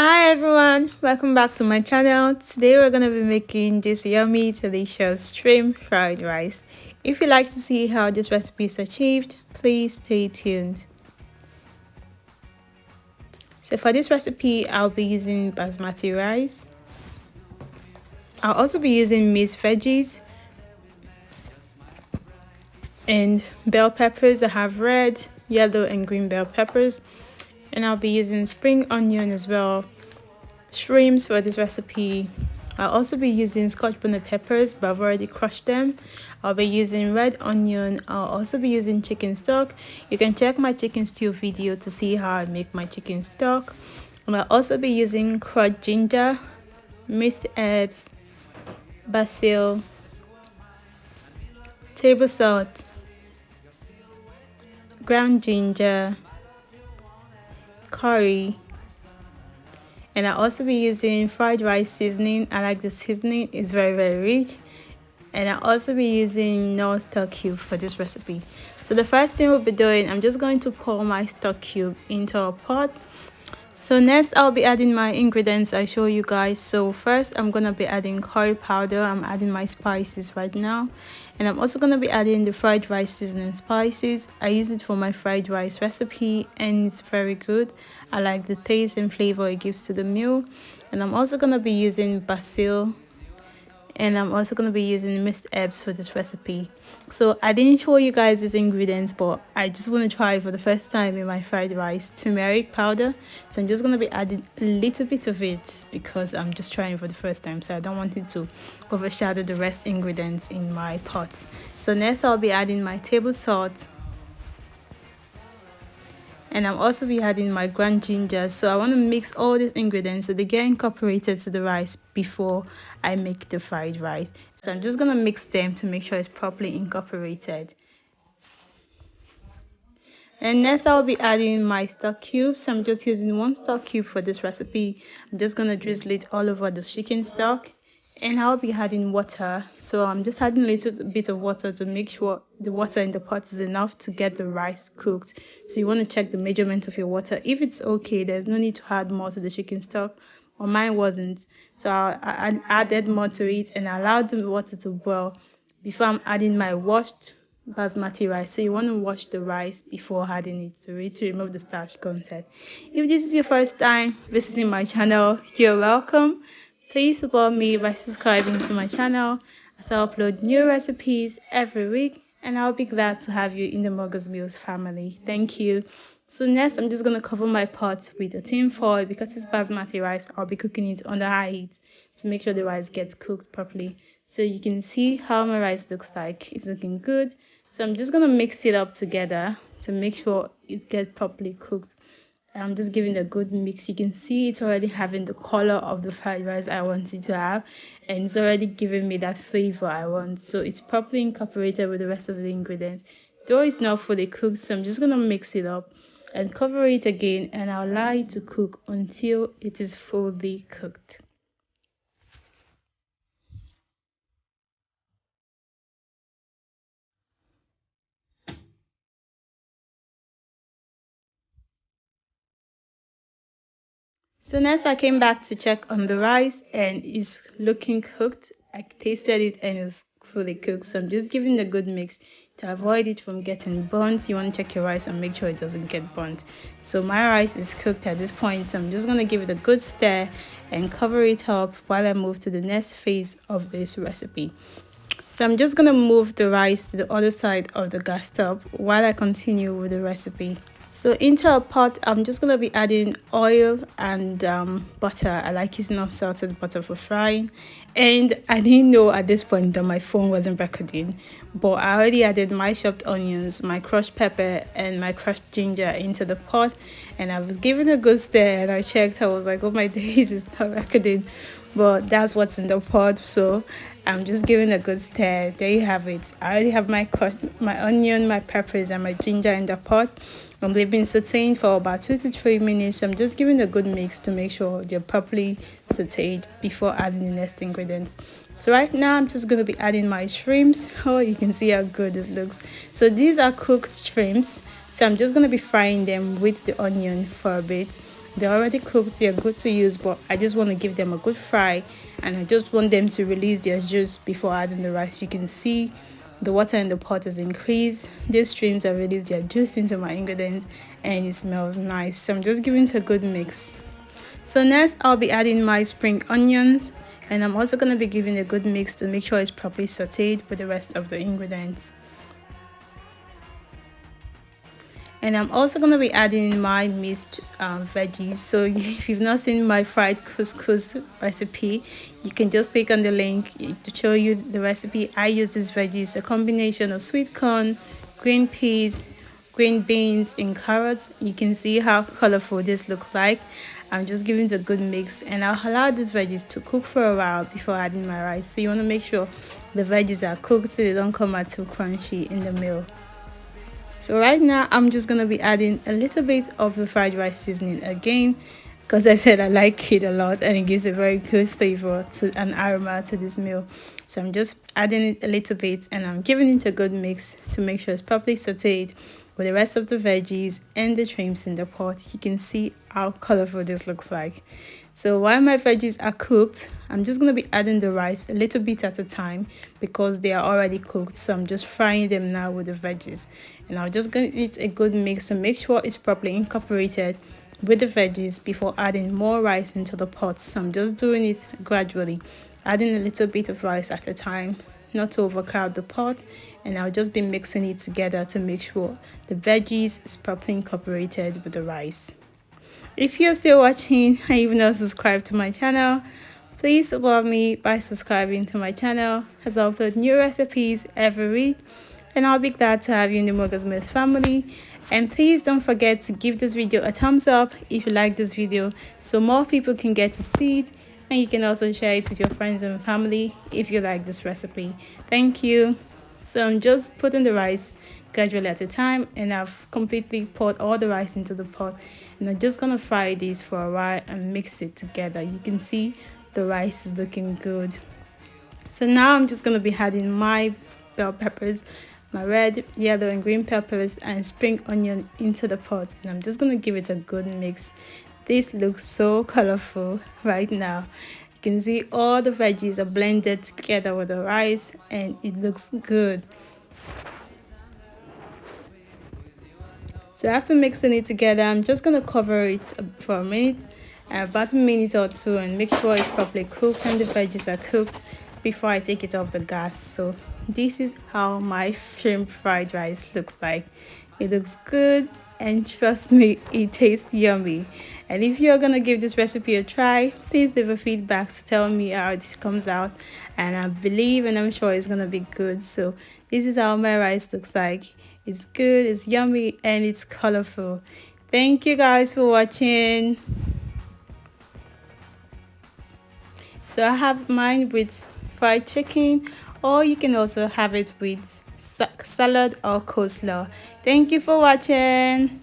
Hi everyone, welcome back to my channel. Today we're going to be making this yummy delicious shrimp fried rice. If you'd like to see how this recipe is achieved, please stay tuned. So for this recipe, I'll be using basmati rice. I'll also be using mixed veggies and bell peppers. I have red, yellow and green bell peppers, and I'll be using spring onion as well. Shrimps for this recipe. I'll also be using scotch bonnet peppers, but I've already crushed them. I'll be using red onion. I'll also be using chicken stock. You can check my chicken stew video to see how I make my chicken stock. And I'll also be using crushed ginger, minced herbs, basil, table salt, ground ginger, curry, and I'll also be using fried rice seasoning. I like the seasoning, it's very rich. And I'll also be using no stock cube for this recipe. So the first thing we'll be doing, I'm just going to pour my stock cube into a pot. So next I'll be adding my ingredients I show you guys. So first I'm gonna be adding curry powder. I'm adding my spices right now, and I'm also gonna be adding the fried rice seasoning spices. I use it for my fried rice recipe and it's very good. I like the taste and flavor it gives to the meal. And I'm also gonna be using basil, and I'm also going to be using mixed herbs for this recipe. So I didn't show you guys these ingredients, but I just want to try for the first time in my fried rice turmeric powder. So I'm just going to be adding a little bit of it because I'm just trying for the first time, so I don't want it to overshadow the rest ingredients in my pot. So next I'll be adding my table salt, and I'm also be adding my ground ginger. So I want to mix all these ingredients so they get incorporated to the rice before I make the fried rice. So I'm just gonna mix them to make sure it's properly incorporated. And next I'll be adding my stock cubes. I'm just using one stock cube for this recipe. I'm just gonna drizzle it all over the chicken stock. And I'll be adding water. So I'm just adding a little bit of water to make sure the water in the pot is enough to get the rice cooked. So you want to check the measurement of your water. If it's okay, there's no need to add more to the chicken stock. Or mine wasn't. So I added more to it and allowed the water to boil before I'm adding my washed basmati rice. So you want to wash the rice before adding it to remove the starch content. If this is your first time visiting my channel, you're welcome. Please support me by subscribing to my channel as I upload new recipes every week, and I'll be glad to have you in the Mogus Meals family. Thank you. So next I'm just going to cover my pot with a tin foil. Because it's basmati rice, I'll be cooking it under high heat to make sure the rice gets cooked properly. So you can see how my rice looks like. It's looking good. So I'm just going to mix it up together to make sure it gets properly cooked. I'm just giving a good mix. You can see it's already having the color of the fried rice I want it to have, and it's already giving me that flavor I want. So it's properly incorporated with the rest of the ingredients. Though it's not fully cooked, so I'm just gonna mix it up and cover it again, and I'll allow it to cook until it is fully cooked. So next I came back to check on the rice and it's looking cooked. I tasted it and it's fully cooked. So I'm just giving a good mix to avoid it from getting burnt. You want to check your rice and make sure it doesn't get burnt. So my rice is cooked at this point. So I'm just going to give it a good stir and cover it up while I move to the next phase of this recipe. So I'm just going to move the rice to the other side of the gas stove while I continue with the recipe. So into a pot, I'm just going to be adding oil and butter. I like using unsalted butter for frying. And I didn't know at this point that my phone wasn't recording, but I already added my chopped onions, my crushed pepper and my crushed ginger into the pot. And I was giving a good stir and I checked. I was like, oh my days, it's not recording. But that's what's in the pot. So I'm just giving a good stir. There you have it. I already have my onion, my peppers and my ginger in the pot. I'm leaving sauteing for about 2 to 3 minutes. I'm just giving a good mix to make sure they're properly sauteed before adding the next ingredients. So right now I'm just going to be adding my shrimps. Oh, you can see how good this looks. So these are cooked shrimps. So I'm just going to be frying them with the onion for a bit. They're already cooked, they're good to use, but I just want to give them a good fry, and I just want them to release their juice before adding the rice. You can see the water in the pot has increased. These streams have released their juice into my ingredients, and it smells nice. So I'm just giving it a good mix. So next I'll be adding my spring onions, and I'm also going to be giving a good mix to make sure it's properly sauteed with the rest of the ingredients. And I'm also going to be adding my mixed veggies. So if you've not seen my fried couscous recipe, you can just click on the link to show you the recipe. I use these veggies, a combination of sweet corn, green peas, green beans, and carrots. You can see how colorful this looks like. I'm just giving it a good mix, and I'll allow these veggies to cook for a while before adding my rice. So you want to make sure the veggies are cooked so they don't come out too crunchy in the meal. So right now I'm just going to be adding a little bit of the fried rice seasoning again, because I said I like it a lot and it gives a very good flavor to an aroma to this meal. So I'm just adding it a little bit, and I'm giving it a good mix to make sure it's properly sauteed with the rest of the veggies and the shrimps in the pot. You can see how colorful this looks like. So while my veggies are cooked, I'm just going to be adding the rice a little bit at a time because they are already cooked. So I'm just frying them now with the veggies, and I'll just give it a good mix to make sure it's properly incorporated with the veggies before adding more rice into the pot. So I'm just doing it gradually, adding a little bit of rice at a time, not to overcrowd the pot, and I'll just be mixing it together to make sure the veggies is properly incorporated with the rice. If you're still watching and you've not subscribed to my channel, please support me by subscribing to my channel, as I upload new recipes every week, and I'll be glad to have you in the Moga's Mess family. And please don't forget to give this video a thumbs up if you like this video, so more people can get to see it, and you can also share it with your friends and family if you like this recipe. Thank you. So I'm just putting the rice gradually at a time, and I've completely poured all the rice into the pot, and I'm just gonna fry this for a while and mix it together. You can see the rice is looking good. So now I'm just gonna be adding my bell peppers, my red, yellow, and green peppers, and spring onion into the pot, and I'm just gonna give it a good mix. This looks so colorful right now. You can see all the veggies are blended together with the rice, and it looks good. So after mixing it together, I'm just going to cover it for a minute, about a minute or two, and make sure it's properly cooked and the veggies are cooked before I take it off the gas. So this is how my shrimp fried rice looks like. It looks good, and trust me, it tastes yummy. And if you're going to give this recipe a try, please leave a feedback to tell me how it comes out, and I believe and I'm sure it's going to be good. So this is how my rice looks like. It's good, it's yummy, and it's colorful. Thank you guys for watching. So I have mine with fried chicken, or you can also have it with salad or coleslaw. Thank you for watching.